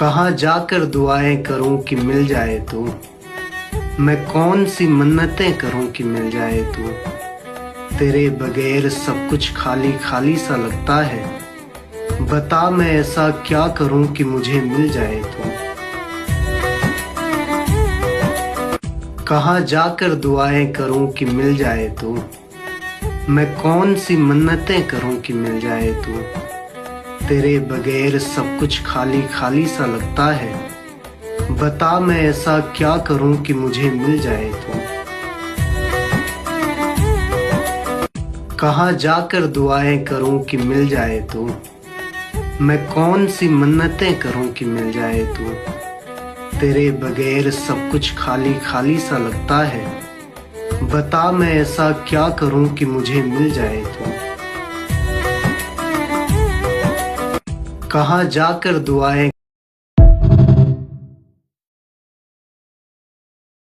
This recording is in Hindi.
कहाँ जाकर दुआएं करूं कि मिल जाए तू। मैं कौन सी मन्नतें करूं कि मिल जाए तू। तेरे बगैर सब कुछ खाली खाली सा लगता है। बता मैं ऐसा क्या करूं कि मुझे मिल जाए तू। कहाँ जाकर दुआएं करूं कि मिल जाए तू। मैं कौन सी मन्नतें करूं कि मिल जाए तू। तेरे बगैर सब कुछ खाली खाली सा लगता है। बता मैं ऐसा क्या करूं कि मुझे मिल जाए तू। कहाँ जाकर दुआएं करूं कि मिल जाए तू। मैं कौन सी मन्नतें करूं कि मिल जाए तू। तेरे बगैर सब कुछ खाली खाली सा लगता है। बता मैं ऐसा क्या करूं कि मुझे मिल जाए तू। कहाँ जाकर दुआएं